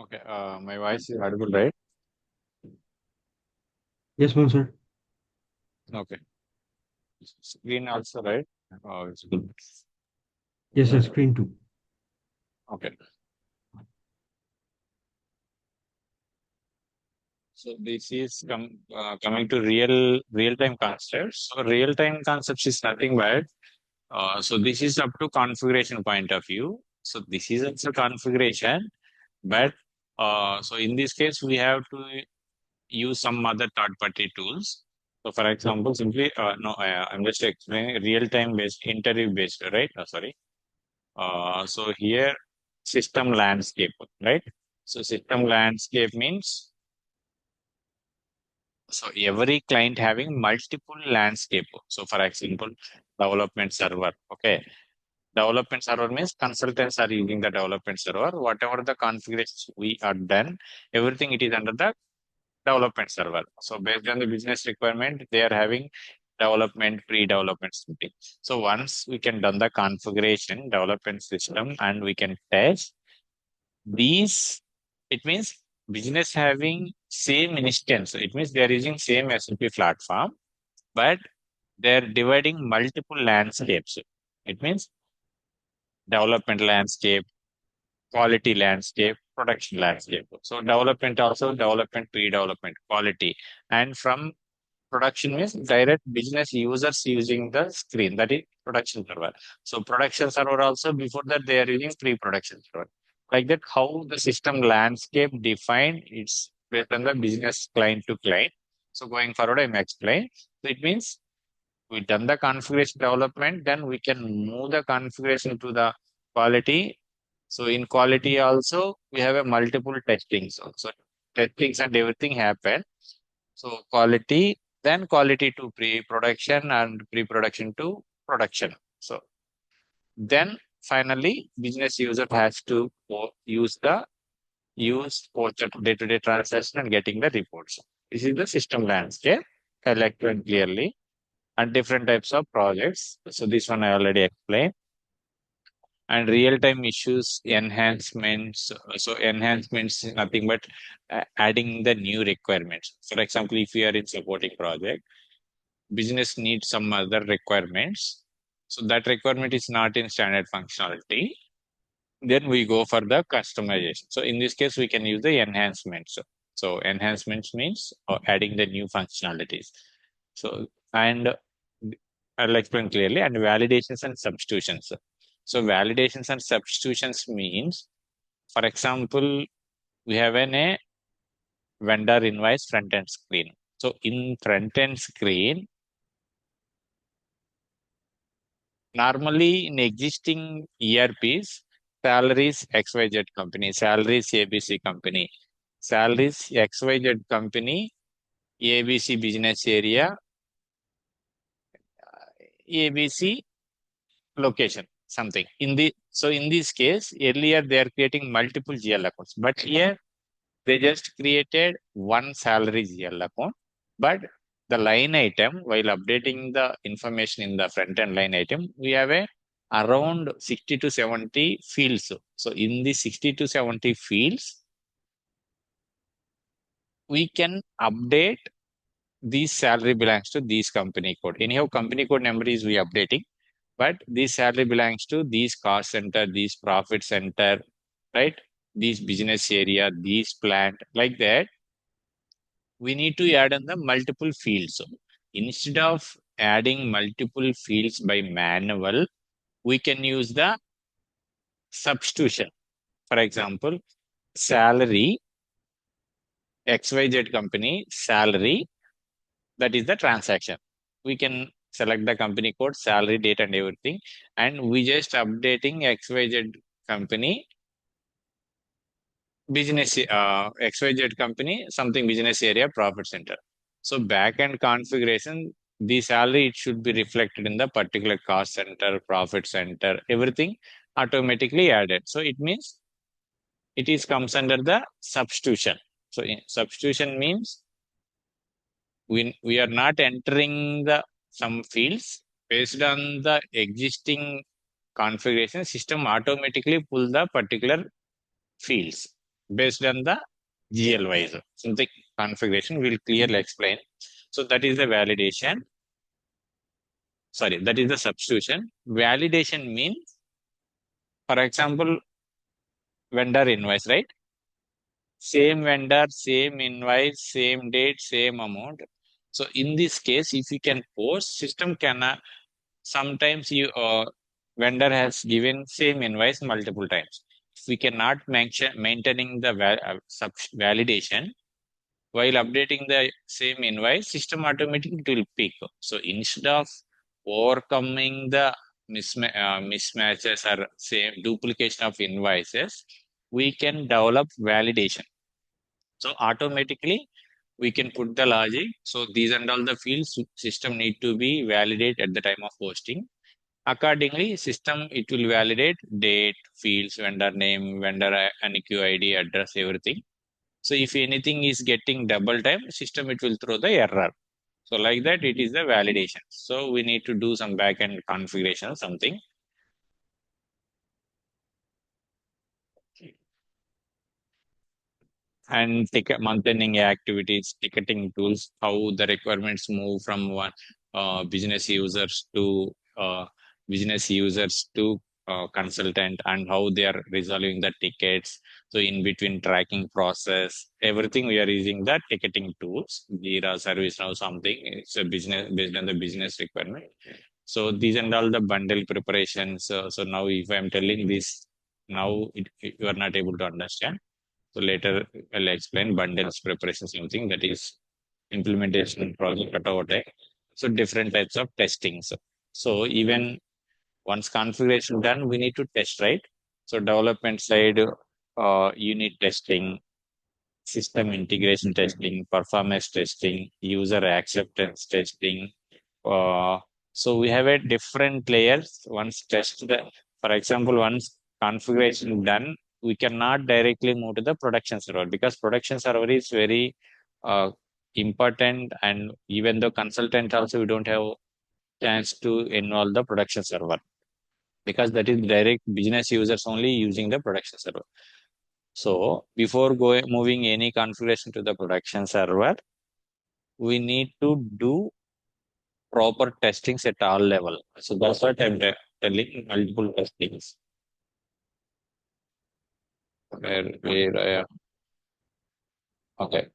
Okay, my voice is audible, right? Yes, ma'am, sir. Okay. Screen also, right? Oh, it's good. Yes, sir. Screen two. Okay. So this is coming to real-time concepts. So real-time concepts is nothing but so this is up to configuration point of view. So this is also configuration, but so in this case we have to use some other third-party tools. So for example, simply no, I'm just explaining real-time based, interview based, right? Sorry. So here system landscape, right? So system landscape means so every client having multiple landscape. So for example, development server. Okay. Development server means consultants are using the development server. Whatever the configurations we are done, everything it is under the development server. So based on the business requirement, they are having development, pre-development something. So once we can done the configuration, development system, and we can test these, it means business having same instance. It means they are using same SAP platform, but they're dividing multiple landscapes. It means development landscape, quality landscape, production landscape. So development also development, pre-development, quality. And from production means direct business users using the screen, that is production server. So production server also before that they are using pre-production server. Like that, how the system landscape defined, it's based on the business client to client. So going forward, I'm explain. So it means we done the configuration development, then we can move the configuration to the quality. So in quality also, we have a multiple testings. So testings and everything happen. So quality, then quality to pre-production and pre-production to production. So then finally, business user has to use post day-to-day transaction and getting the reports. This is the system landscape. I like to clearly and different types of projects. So this one I already explained. And real-time issues enhancements. So enhancements is nothing but adding the new requirements. For example, if you are in supporting project, business needs some other requirements. So that requirement is not in standard functionality. Then we go for the customization. So in this case, we can use the enhancements. So enhancements means adding the new functionalities. So and I'll explain clearly. And validations and substitutions. So validations and substitutions means, for example, we have a vendor invoice front end screen. So in front end screen, normally in existing ERPs, salaries XYZ company, salaries ABC company, salaries XYZ company, ABC business area, ABC location, something. In this case, earlier they are creating multiple GL accounts, but here they just created one salary GL account. But the line item, while updating the information in the front end line item, we have a around 60 to 70 fields. So in the 60 to 70 fields, we can update this salary belongs to this company code. Anyhow, company code number is we updating, but this salary belongs to this cost center, this profit center, right? This business area, this plant, like that. We need to add in the multiple fields. So instead of adding multiple fields by manual, we can use the substitution. For example, salary, XYZ company, salary, that is the transaction. We can select the company code, salary, date, and everything. And we just updating XYZ company, business, XYZ company, something business area, profit center. So backend configuration, the salary, it should be reflected in the particular cost center, profit center, everything automatically added. So it means it is comes under the substitution. So substitution means we are not entering the some fields based on the existing configuration system automatically pull the particular fields. based on the GL wise. So the configuration will clearly explain. So that is the validation. Sorry, that is the substitution. Validation means, for example, vendor invoice, right? Same vendor, same invoice, same date, same amount. So in this case, if you can post, system can sometimes you vendor has given same invoice multiple times. If we cannot maintaining the validation while updating the same invoice, system automatically it will pick. So instead of overcoming the mismatches or same duplication of invoices, we can develop validation. So automatically we can put the logic. So these and all the fields system need to be validated at the time of posting. Accordingly, system it will validate date, fields, vendor name, vendor NQ ID, address, everything. So if anything is getting double time, system it will throw the error. So like that, it is the validation. So we need to do some backend configuration, something. And ticket maintaining activities, ticketing tools, how the requirements move from one business users to consultant, and how they are resolving the tickets. So in between tracking process, everything we are using the ticketing tools, Jira, ServiceNow, something. It's a business based on the business requirement. So these and all the bundle preparations. So now if I'm telling this, now you are not able to understand. So later I'll explain bundles preparation, something that is implementation project at our time. So different types of testing. So even once configuration done, we need to test, right? So development side, unit testing, system integration testing, performance testing, user acceptance testing. Uh, so we have a different layers. Once tested, for example, once configuration done, we cannot directly move to the production server, because production server is very uh, important. And even though consultant also, we don't have chance to involve the production server, because that is direct business users only using the production server. So before going moving any configuration to the production server, we need to do proper testings at all level. So that's what I'm telling, multiple testings. Where okay.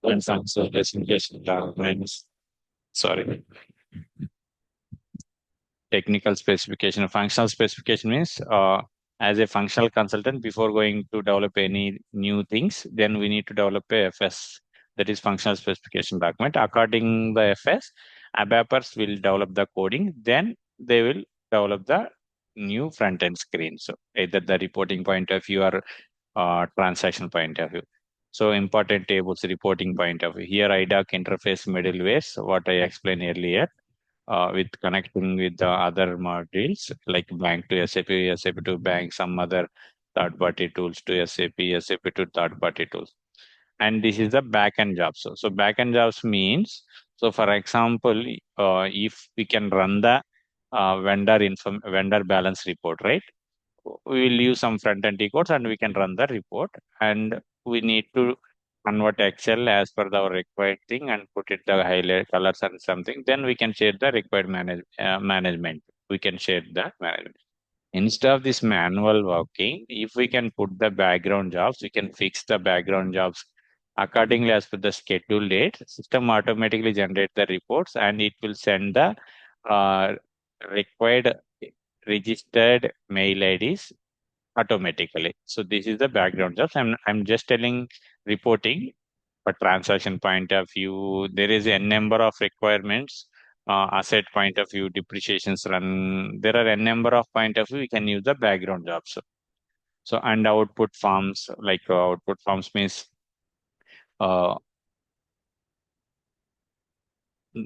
And some so specification documents. Sorry. Technical specification. Functional specification means as a functional consultant, before going to develop any new things, then we need to develop a FS, that is functional specification document. According the FS, ABAPers will develop the coding, then they will develop the new front end screen. So either the reporting point of view or transaction point of view. So important tables reporting point of view. Here IDOC interface middlewares, what I explained earlier, with connecting with the other modules like bank to SAP, SAP to bank, some other third-party tools to SAP, SAP to third-party tools. And this is the backend jobs. So backend jobs means, so for example, if we can run the vendor balance report, right? We will use some front-end codes and we can run the report. And we need to convert Excel as per our required thing and put it the highlight colors and something. Then we can share the required management. We can share the management. Instead of this manual working, if we can put the background jobs, we can fix the background jobs accordingly as per the schedule date. System automatically generate the reports and it will send the uh, required registered mail IDs automatically. So this is the background jobs. I'm just telling reporting, but transaction point of view, there is a number of requirements. Asset point of view, depreciations run. There are a number of point of view. We can use the background jobs. So and output forms, like output forms means uh,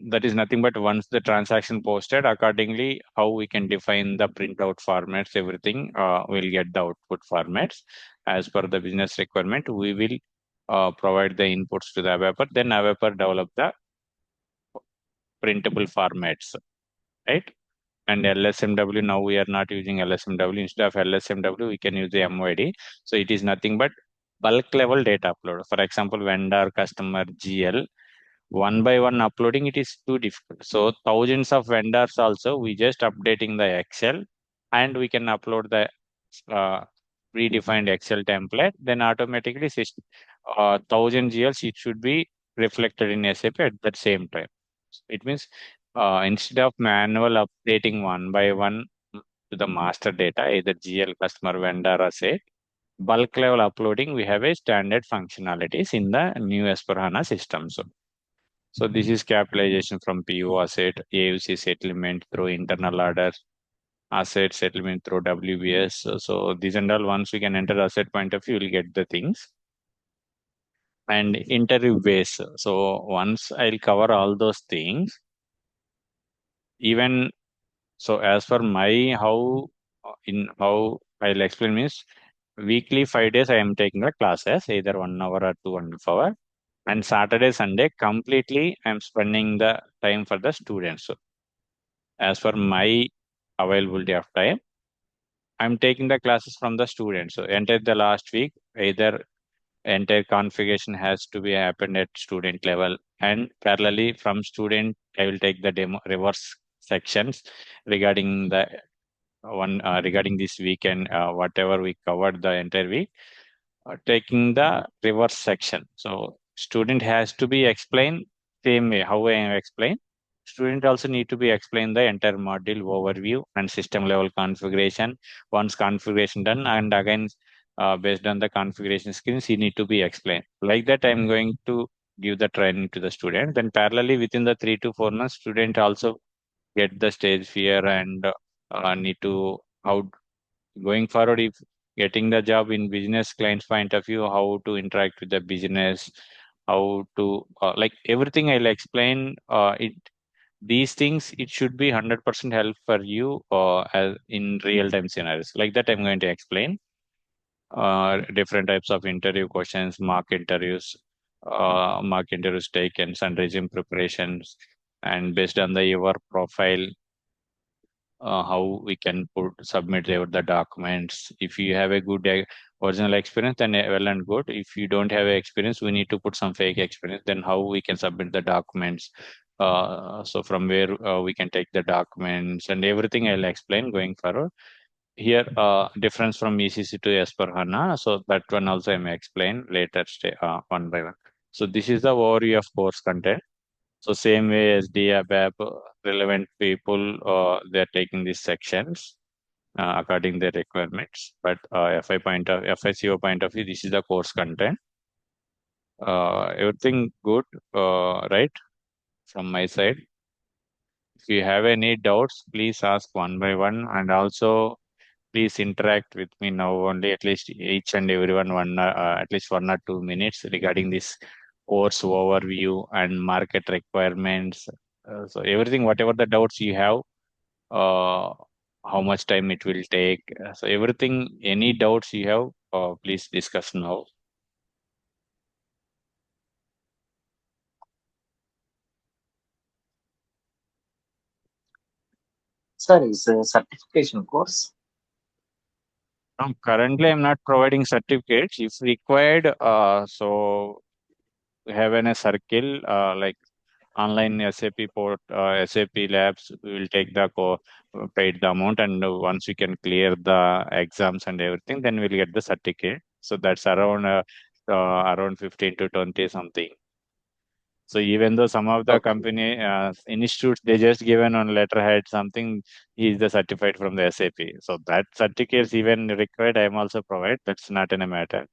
that is nothing but once the transaction posted, accordingly how we can define the printout formats, everything we'll get the output formats as per the business requirement. We will provide the inputs to the ABAPer, then ABAPer develop the printable formats, right? And LSMW, now we are not using LSMW. Instead of LSMW, we can use the MYD. So it is nothing but bulk level data upload. For example, vendor, customer, GL, one by one uploading, it is too difficult. So thousands of vendors also, we just updating the Excel and we can upload the predefined Excel template, then automatically 1000 GLs, it should be reflected in SAP at that same time. It means instead of manual updating one by one to the master data, either GL, customer, vendor, or say bulk level uploading, we have a standard functionalities in the new S/4HANA system. So this is capitalization from PO asset, AUC settlement through internal order, asset settlement through WBS. So these and all, once we can enter asset point of view, you'll get the things. And interview base. So once I'll cover all those things, even so as for my how I'll explain is weekly 5 days I am taking the classes, either 1 hour or 2.5 hours. And Saturday, Sunday, completely I'm spending the time for the students. So as for my availability of time, I'm taking the classes from the students. So entire the last week, either entire configuration has to be happened at student level, and parallelly from student, I will take the demo reverse sections regarding the regarding this weekend, whatever we covered the entire week, taking the reverse section. So student has to be explained same way how I have explained. Student also need to be explained the entire module overview and system level configuration. Once configuration done, and again based on the configuration screens, he need to be explained. Like that, I'm going to give the training to the student. Then parallelly within the 3 to 4 months, student also get the stage fear and need to how going forward, if getting the job in business client's point of view, how to interact with the business, how to like everything I'll explain it. These things, it should be 100% help for you as in real time scenarios. Like that, I'm going to explain different types of interview questions, mock interviews taken, and resume preparations, and based on the your profile, how we can submit the documents. If you have a good original experience, then well and good. If you don't have experience, we need to put some fake experience. Then how we can submit the documents? So from where we can take the documents and everything, I'll explain going forward. Here, difference from ECC to S/4HANA. So that one also I may explain later, one by one. So this is the overview of course content. So same way as DABAP, relevant people, they're taking these sections according their requirements. But FICO point of view, this is the course content. Everything good, right? From my side. If you have any doubts, please ask one by one, and also please interact with me now only, at least each and everyone at least 1 or 2 minutes regarding this course overview and market requirements. So everything, whatever the doubts you have, uh, how much time it will take. So everything, any doubts you have, please discuss now. Sir, is a certification course? Currently, I'm not providing certificates. If required, so we have in a circle like online SAP port, SAP labs, we will take the paid the amount, and once we can clear the exams and everything, then we'll get the certificate. So that's around 15 to 20 something. So even though some of the Okay. company institutes, they just given on letterhead something, he is the certified from the SAP. So that certificates even required, I am also provide. That's not in a matter.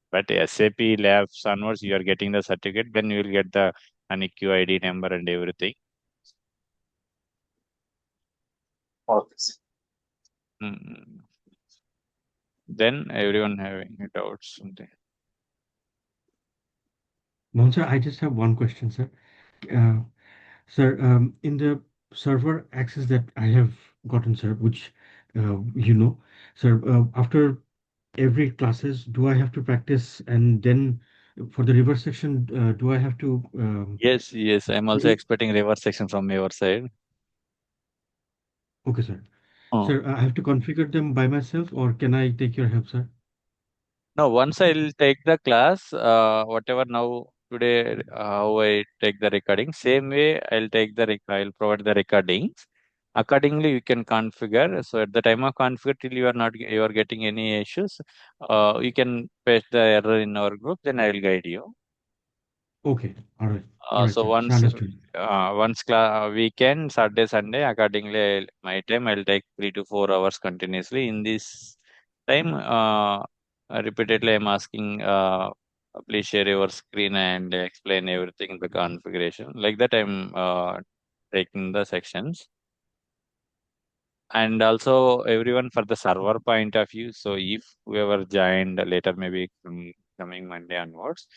But SAP labs onwards, you are getting the certificate, then you will get the ANIQ ID number and everything. Okay, sir. Mm. Then everyone having doubts something. Mohan sir, I just have one question, sir. Uh, Sir, in the server access that I have gotten, sir, which sir, after every classes, do I have to practice, and then for the reverse section, do I have to Yes, I'm also study? expecting reverse section from your side. Okay, sir. Oh. Sir, I have to configure them by myself, or can I take your help, sir? No, once I'll take the class, whatever now today, how I take the recording, same way I'll provide the recordings. Accordingly, you can configure. So at the time of configure, till you are getting any issues, you can paste the error in our group. Then I will guide you. Okay. All right. All right, So sir. once Understood. weekend, Saturday, Sunday, accordingly, my time I'll take 3 to 4 hours continuously. In this time, repeatedly I'm asking, please share your screen and explain everything the configuration. Like that, I'm taking the sections. And also everyone for the server point of view. So if whoever joined later, maybe from coming Monday onwards,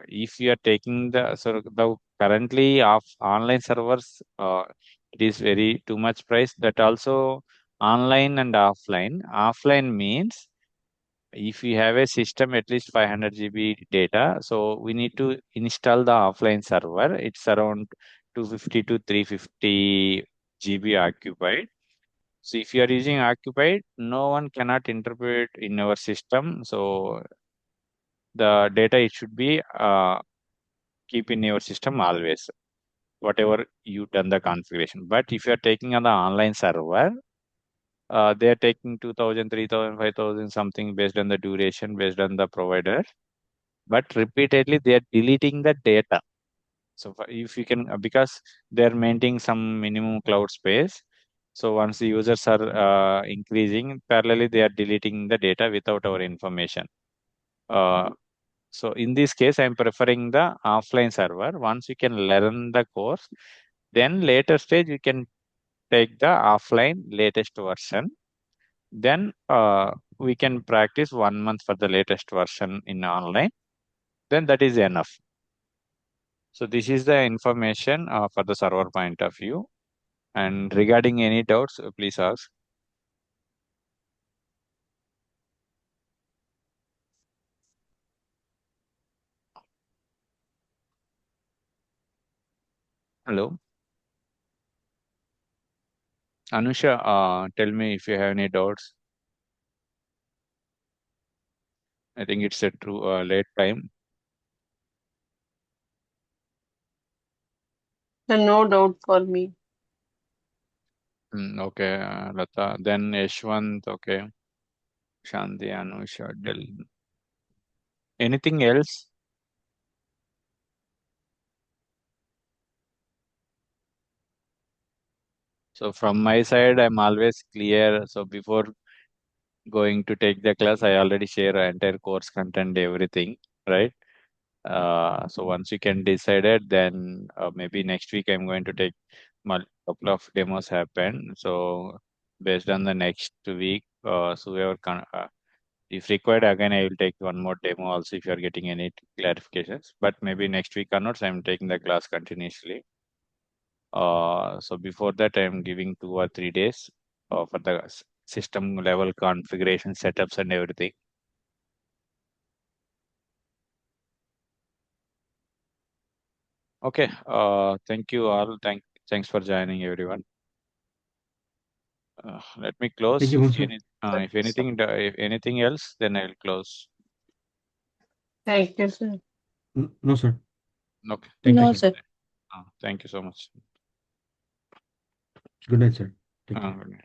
if you are taking the currently of online servers, it is very too much price. That also online and offline. Offline means if you have a system at least 500 GB data, so we need to install the offline server. It's around 250 to 350 GB occupied. So if you are using occupied, no one cannot interpret in our system. So the data it should be keep in your system always, whatever you done the configuration. But if you are taking on the online server, they are taking 2000, 3000, 5000 something based on the duration, based on the provider. But repeatedly they are deleting the data. So if you can, because they're maintaining some minimum cloud space. So once the users are increasing, parallelly they are deleting the data without our information. So in this case, I'm preferring the offline server. Once you can learn the course, then later stage you can take the offline latest version. Then we can practice 1 month for the latest version in online. Then that is enough. So this is the information for the server point of view. And regarding any doubts, please ask. Hello, Anusha. Tell me if you have any doubts. I think it's a true late time. No doubt for me. Okay, Lata. Then Yashwant. Okay, Shanti, Anusha, Del. Anything else? So from my side, I'm always clear. So before going to take the class, I already share entire course content, everything, right? So once you can decide it, then maybe next week I'm going to take couple of demos happen. So based on the next week, so whoever if required, again I will take one more demo also if you are getting any clarifications. But maybe next week onwards, I'm taking the class continuously. So before that, I'm giving 2 or 3 days for the system level configuration setups and everything. Okay. Thank you all. Thanks for joining, everyone. Let me close. Thank you, If anything else, then I will close. Thank you, sir. No, sir. Okay. Thank you, No, sir. sir. Thank you so much. Good night, sir. Take care. Good night.